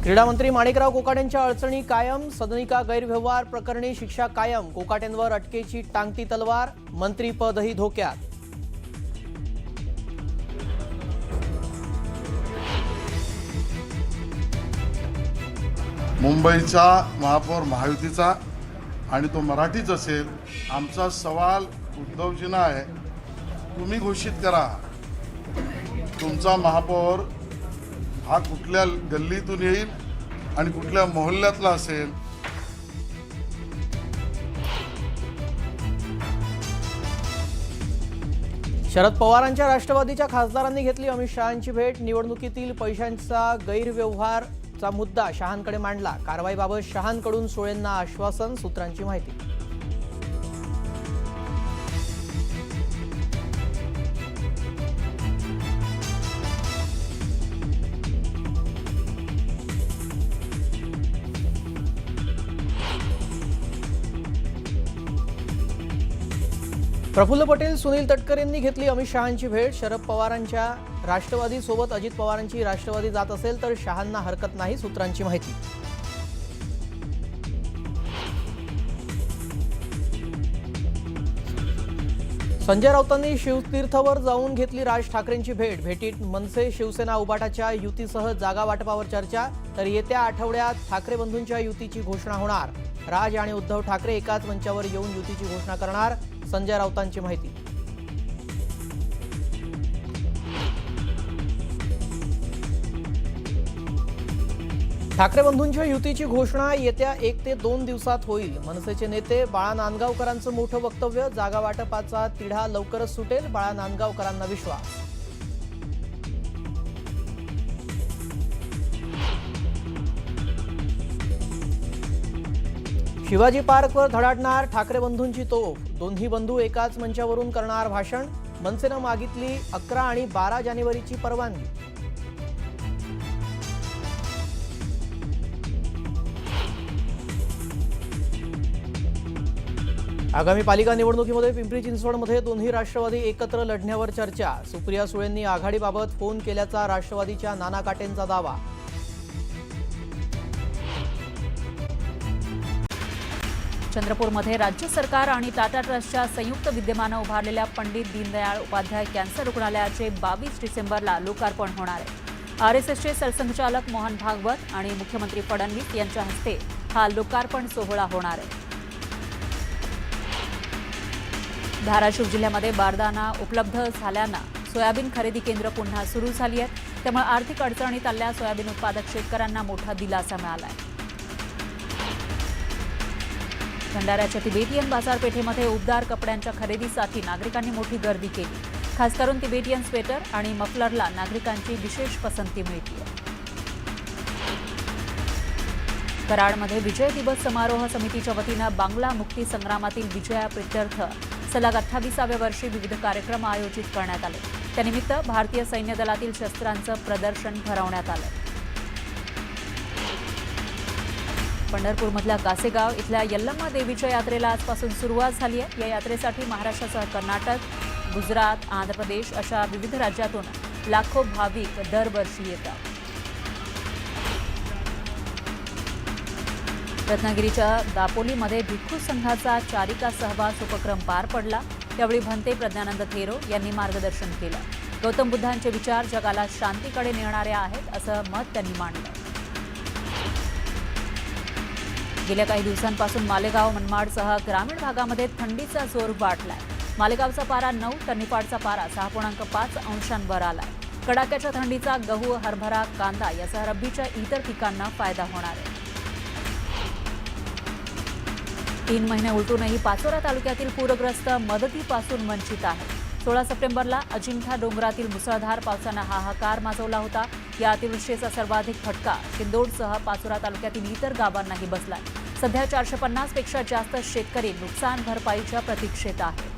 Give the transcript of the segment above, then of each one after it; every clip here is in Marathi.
क्रीडा मंत्री माणिकराव कोकाटेंच्या अडचणी कायम, सदनिका गैरव्यवहार प्रकरणी शिक्षा कायम, कोकाटेंवर अटकेची टांगती तलवार, मंत्रीपदही धोक्यात. मुंबईचा महापौर महायुतीचा आणि तो मराठीच असेल. आमचा सवाल उद्धवजींना आहे, तुम्ही घोषित करा तुमचा महापौर हा कुठल्या गल्लीतून येईल आणि कुठल्या मोहल्ल्यातला असेल. शरद पवारांच्या राष्ट्रवादीच्या खासदारांनी घेतली अमित शहांची भेट, निवडणुकीतील पैशांचा गैरव्यवहारचा मुद्दा शहांकडे मांडला. कारवाईबाबत शहांकडून सुळेंना आश्वासन, सूत्रांची माहिती. प्रफुल्ल पटेल, सुनील तटकरेंनी घेतली अमित शहांची भेट. शरद पवारांच्या राष्ट्रवादी सोबत अजित पवारांची राष्ट्रवादी जात असेल तर शहांना हरकत नाही, सूत्रांची माहिती. संजय राऊतांनी शिवतीर्थवर जाऊन घेतली राज ठाकरेंची भेट. भेटीत मनसे शिवसेना उबाटाच्या युतीसह जागा वाटपावर चर्चा, तर येत्या आठवड्यात ठाकरे बंधूंच्या युतीची घोषणा होणार. राज आणि उद्धव ठाकरे एकाच मंचावर येऊन युतीची घोषणा करणार, संजय राऊतांची माहिती. ठाकरे बंधूंच्या युतीची घोषणा येत्या 1 ते 2 दिवसात होईल. मनसेचे नेते बाळा नांदगावकरांचं मोठं वक्तव्य, जागा वाटपाचा तिढा लवकरच सुटेल, बाळा नांदगावकरांना विश्वास. शिवाजी पार्कवर धडाडणार ठाकरे बंधूंची तोफ, दोन्ही बंधू एकाच मंचावरून करणार भाषण. मनसेनं मागितली 11 आणि 12 जानेवारीची परवानगी. आगामी पालिका निवडणुकीमध्ये पिंपरी चिंचवडमध्ये दोन्ही राष्ट्रवादी एकत्र लढण्यावर चर्चा. सुप्रिया सुळेंनी आघाडीबाबत फोन केल्याचा राष्ट्रवादीच्या नाना काटेंचा दावा. चंद्रपूरमध्ये राज्य सरकार आणि टाटा ट्रस्टच्या संयुक्त विद्यमानं उभारलेल्या पंडित दीनदयाळ उपाध्याय कॅन्सर रुग्णालयाचे 22 डिसेंबरला लोकार्पण होणार आहे. आरएसएसचे सरसंघचालक मोहन भागवत आणि मुख्यमंत्री फडणवीस यांच्या हस्ते हा लोकार्पण सोहळा होणार आहे. धाराशिव जिल्ह्यामध्ये बारदाना उपलब्ध झाल्यानं सोयाबीन खरेदी केंद्र पुन्हा सुरू झाली आहेत. त्यामुळे आर्थिक अडचणीत आलेल्या सोयाबीन उत्पादक शेतकऱ्यांना मोठा दिलासा मिळाला आहे. भंडाऱ्याच्या तिबेटियन बाजारपेठेमध्ये उबदार कपड्यांच्या खरेदीसाठी नागरिकांनी मोठी गर्दी केली. खास करून तिबेटियन स्वेटर आणि मफलरला नागरिकांची विशेष पसंती मिळते. कराडमध्ये विजय दिवस समारोह समितीच्या वतीनं बांगला मुक्ती संग्रामातील विजयाप्रित्यर्थ सलग 28व्या वर्षी विविध कार्यक्रम आयोजित करण्यात आले. त्यानिमित्त भारतीय सैन्य दलातील शस्त्रांचं प्रदर्शन भरवण्यात आलं. पंढरपूरमधल्या कासेगाव इथल्या यल्लम्मा देवीच्या यात्रेला आजपासून सुरुवात झाली आहे. या यात्रेसाठी महाराष्ट्रासह कर्नाटक, गुजरात, आंध्र प्रदेश अशा विविध राज्यातून लाखो भाविक दरवर्षी येतात. रत्नागिरीच्या दापोलीमध्ये भिक्खू संघाचा चारिका सहवास उपक्रम पार पडला. त्यावेळी भंते प्रज्ञानंद थेरो यांनी मार्गदर्शन केलं. गौतम बुद्धांचे विचार जगाला शांतीकडे नेणारे आहेत असं मत त्यांनी मांडलं. गेल्या काही दिवसांपासून मालेगाव, मनमाडसह ग्रामीण भागामध्ये थंडीचा जोर वाढलाय. मालेगावचा पारा 9 तर निफाडचा पारा 6.5 अंशांवर आलाय. कडाक्याच्या थंडीचा गहू, हरभरा, कांदा यासह रब्बीच्या इतर पिकांना फायदा होणार आहे. 3 महिने उलटूनही पाचोरा तालुक्यातील पूरग्रस्त मदतीपासून वंचित आहे. 16 सप्टेंबरला अजिंठा डोंगरातील मुसळधार पावसानं हाहाकार माजवला होता. या अतिवृष्टीचा सर्वाधिक फटका शिंदोडसह पाचोरा तालुक्यातील इतर गावांनाही बसलाय. सध्या 450 पेक्षा जास्त शेतकरी नुकसान भरपाईच्या प्रतीक्षेत आहेत.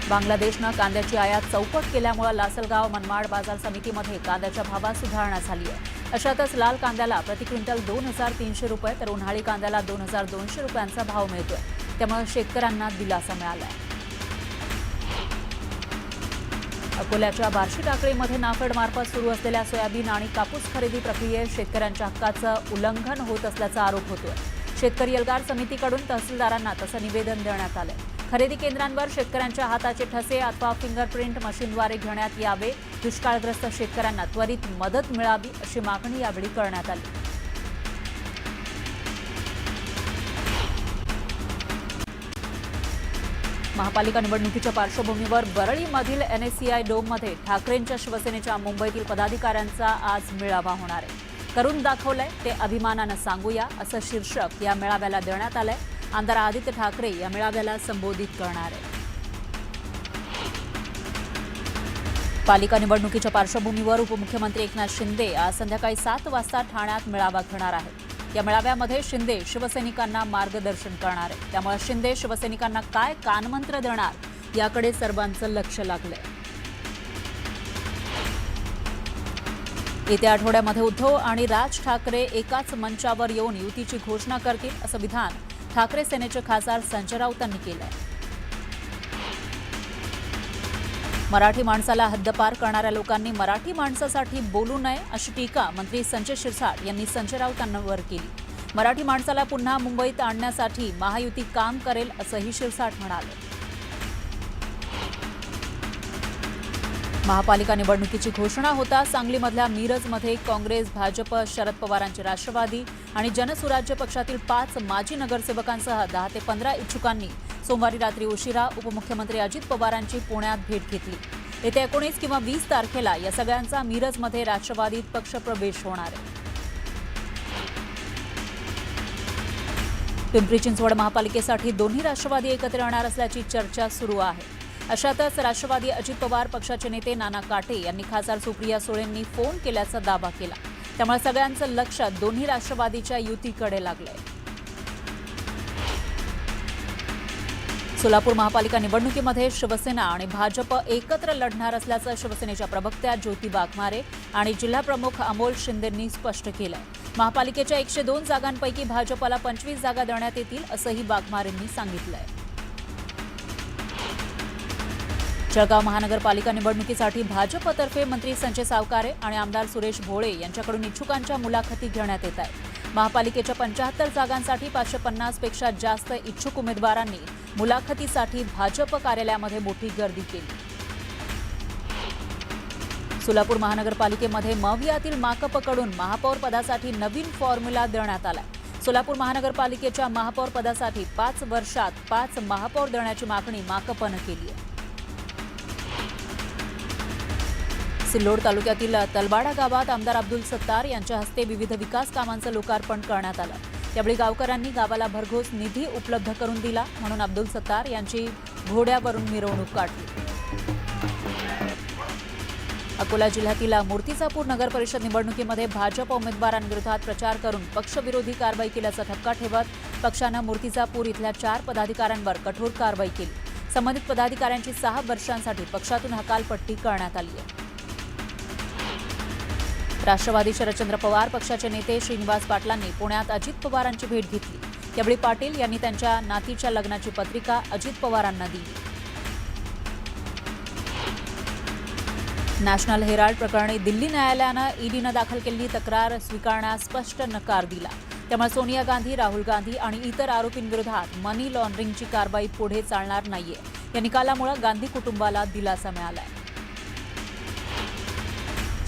बांगलादेशनं कांद्याची आयात चौपट केल्यामुळे लासलगाव मनमाड बाजार समितीमध्ये कांद्याच्या भावात सुधारणा झाली आहे. अशातच लाल कांद्याला प्रति क्विंटल 2300 रुपये तर उन्हाळी कांद्याला 2200 रुपयांचा भाव मिळतोय. त्यामुळे शेतकऱ्यांना दिलासा मिळाला आहे. अकोल्याच्या बार्शी टाकळीमध्ये नाफेडमार्फत सुरू असलेल्या सोयाबीन आणि कापूस खरेदी प्रक्रियेत शेतकऱ्यांच्या हक्काचं उल्लंघन होत असल्याचा आरोप होतोय. शेतकरी एल्गार समितीकडून तहसीलदारांना तसं निवेदन देण्यात आलंय. खरेदी केंद्रांवर शेतकऱ्यांच्या हाताचे ठसे अथवा फिंगरप्रिंट मशीनद्वारे घेण्यात यावे. दुष्काळग्रस्त शेतकऱ्यांना त्वरित मदत मिळावी अशी मागणी यावेळी करण्यात आली. महापालिका निवडणुकीच्या पार्श्वभूमीवर वरळीमधील NSCI डोममध्ये ठाकरेंच्या शिवसेनेच्या मुंबईतील पदाधिकाऱ्यांचा आज मेळावा होणार आहे. करून दाखवलंय ते अभिमानानं सांगूया असं शीर्षक या मेळाव्याला देण्यात आलंय. आमदार आदित्य ठाकरे या मेळाव्याला संबोधित करणार आहेत. पालिका निवडणुकीच्या पार्श्वभूमीवर उपमुख्यमंत्री एकनाथ शिंदे आज संध्याकाळी 7 वाजता ठाण्यात मेळावा घेणार आहेत. या मेळाव्यामध्ये शिंदे शिवसैनिकांना मार्गदर्शन करणार आहे. त्यामुळे शिंदे शिवसैनिकांना काय कानमंत्र देणार याकडे सर्वांचं लक्ष लागलंय. येत्या आठवड्यामध्ये उद्धव आणि राज ठाकरे एकाच मंचावर येऊन युतीची घोषणा करतील असं विधान ठाकरे सेनेचे खासदार संजय राऊतांनी केलंय. मराठी माणसाला हद्दपार करणाऱ्या लोकांनी मराठी माणसासाठी बोलू नये अशी टीका मंत्री संजय शिरसाट यांनी संजय राऊतांवर केली. मराठी माणसाला पुन्हा मुंबईत आणण्यासाठी महायुती काम करेल असंही शिरसाट म्हणाले. महापालिका निवडणुकीची घोषणा होता सांगलीमधल्या मिरजमध्ये काँग्रेस, भाजप, शरद पवारांचे राष्ट्रवादी आणि जनसुराज्य पक्षातील 5 माजी नगरसेवकांसह 10 ते 15 इच्छुकांनी सोमवारी रात्री उशिरा उपमुख्यमंत्री अजित पवारांची पुण्यात भेट घेतली. येत्या 19 किंवा 20 तारखेला या सगळ्यांचा मिरजमध्ये राष्ट्रवादीत पक्षप्रवेश होणार आहे. पिंपरी चिंचवड महापालिकेसाठी दोन्ही राष्ट्रवादी एकत्र येणार असल्याची चर्चा सुरू आहे. अशातच राष्ट्रवादी अजित पवार पक्षाचे नेते नाना काटे यांनी खासदार सुप्रिया सुळेंनी फोन केल्याचा दावा केला. त्यामुळे सगळ्यांचं लक्ष दोन्ही राष्ट्रवादीच्या युतीकडे लागलंय. सोलापूर महापालिका निवडणुकीमध्ये शिवसेना आणि भाजप एकत्र लढणार असल्याचं शिवसेनेच्या प्रवक्त्या ज्योती वाघमारे आणि जिल्हाप्रमुख अमोल शिंदेंनी स्पष्ट केलंय. महापालिकेच्या 102 जागांपैकी भाजपला 25 जागा देण्यात येतील असंही वाघमारेंनी सांगितलंय. जळगाव महानगरपालिका निवडणुकीसाठी भाजपतर्फे मंत्री संजय सावकारे आणि आमदार सुरेश भोळे यांच्याकडून इच्छुकांच्या मुलाखती घेण्यात येत आहेत. महापालिकेच्या 75 जागांसाठी 550 पेक्षा जास्त इच्छुक उमेदवारांनी मुलाखतीसाठी भाजप कार्यालयामध्ये मोठी गर्दी केली. सोलापूर महानगरपालिकेमध्ये मवियातील माकपकडून महापौर पदासाठी नवीन फॉर्म्युला देण्यात आलाय. सोलापूर महानगरपालिकेच्या महापौर पदासाठी 5 वर्षात 5 महापौर देण्याची मागणी माकपनं केली आहे. सिल्लोड तालुक्यातील तलबाडा गावात आमदार अब्दुल सत्तार यांच्या हस्ते विविध विकास कामांचं लोकार्पण करण्यात आलं. यावेळी गावकऱ्यांनी गावाला भरघोस निधी उपलब्ध करून दिला म्हणून अब्दुल सत्तार यांची घोड्यावरून मिरवणूक काढली. अकोला जिल्ह्यातील मूर्तिजापूर नगर परिषद निवडणुकीमध्ये भाजप उमेदवारांविरोधात प्रचार करून पक्षविरोधी कारवाई केल्याचा ठपका ठेवत पक्षानं मूर्तिजापूर इथल्या 4 पदाधिकाऱ्यांवर कठोर कारवाई केली. संबंधित पदाधिकाऱ्यांची 6 वर्षांसाठी पक्षातून हकालपट्टी करण्यात आली आहे. राष्ट्रवादी शरदचंद्र पवार पक्षाचे नेते श्रीनिवास पाटलांनी पुण्यात अजित पवारांची भेट घेतली. यावेळी पाटील यांनी त्यांच्या नातीच्या लग्नाची पत्रिका अजित पवारांना दिली. नॅशनल हेराल्ड प्रकरणी दिल्ली न्यायालयानं ईडीनं दाखल केलेली तक्रार स्वीकारण्यास स्पष्ट नकार दिला. त्यामुळे सोनिया गांधी, राहुल गांधी आणि इतर आरोपींविरोधात मनी लॉन्ड्रिंगची कारवाई पुढे चालणार नाहीये. या निकालामुळे गांधी कुटुंबाला दिलासा मिळालाय.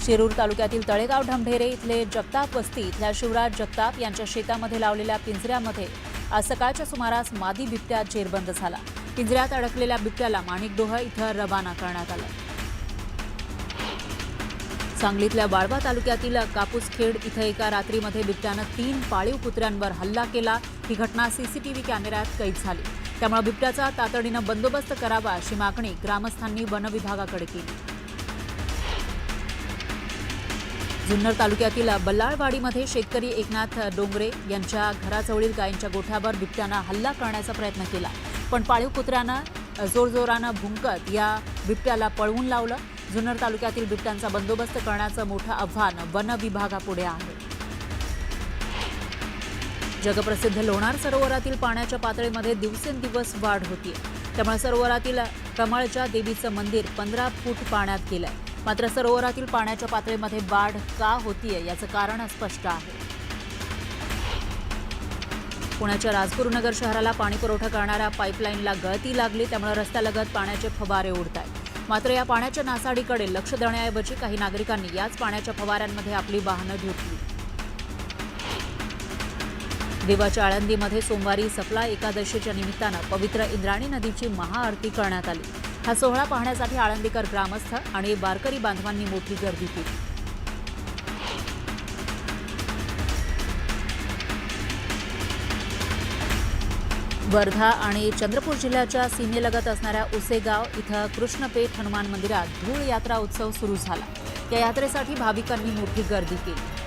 शिरूर तालुक्यातील तळेगाव ढमढेरे इथले जगताप वस्ती इथल्या शिवराज जगताप यांच्या शेतामध्ये लावलेल्या पिंजऱ्यामध्ये आज सकाळच्या सुमारास मादी बिबट्या जेरबंद झाला. पिंजऱ्यात अडकलेल्या बिबट्याला माणिकडोह इथं रवाना करण्यात आलं. सांगलीतल्या वाळवा तालुक्यातील कापूसखेड इथं एका रात्रीमध्ये बिबट्यानं 3 पाळीव कुत्र्यांवर हल्ला केला. ही घटना सीसीटीव्ही कॅमेऱ्यात कैद झाली. त्यामुळे बिबट्याचा तातडीनं बंदोबस्त करावा अशी मागणी ग्रामस्थांनी वनविभागाकडे केली. जुन्नर तालुक्यातील बल्लाळवाडीमध्ये शेतकरी एकनाथ डोंगरे यांच्या घराजवळील गायींच्या गोठ्यावर बिबट्यानं हल्ला करण्याचा प्रयत्न केला. पण पाळीव कुत्र्यानं जोरजोरानं भुंकत या बिबट्याला पळवून लावलं. जुन्नर तालुक्यातील बिबट्यांचा बंदोबस्त करण्याचं मोठं आव्हान वन विभागापुढे आहे. जगप्रसिद्ध लोणार सरोवरातील पाण्याच्या पातळीमध्ये दिवसेंदिवस वाढ होतीये. त्यामुळे सरोवरातील कमळच्या देवीचं मंदिर 15 फूट पाण्यात गेलंय. मात्र सरोवरातील पाण्याच्या पातळीमध्ये वाढ का होतीये याचं कारण अस्पष्ट आहे. पुण्याच्या राजगुरुनगर शहराला पाणी पुरवठा करणाऱ्या पाईपलाईनला गळती लागली, त्यामुळे रस्त्यालगत पाण्याचे फवारे उडत आहेत. मात्र या पाण्याच्या नासाडीकडे लक्ष देण्याऐवजी काही नागरिकांनी याच पाण्याच्या फवाऱ्यांमध्ये आपली वाहनं धुतली. देवाच्या आळंदीमध्ये सोमवारी सफला एकादशीच्या निमित्तानं पवित्र इंद्रायणी नदीची महाआरती करण्यात आली. हा सोहळा पाहण्यासाठी आळंदीकर ग्रामस्थ आणि वारकरी बांधवांनी मोठी गर्दी केली. वर्धा आणि चंद्रपूर जिल्ह्याच्या सीमेलगत असणाऱ्या उसेगाव इथं कृष्णपेठ हनुमान मंदिरात धूळ यात्रा उत्सव सुरू झाला. या यात्रेसाठी भाविकांनी मोठी गर्दी केली.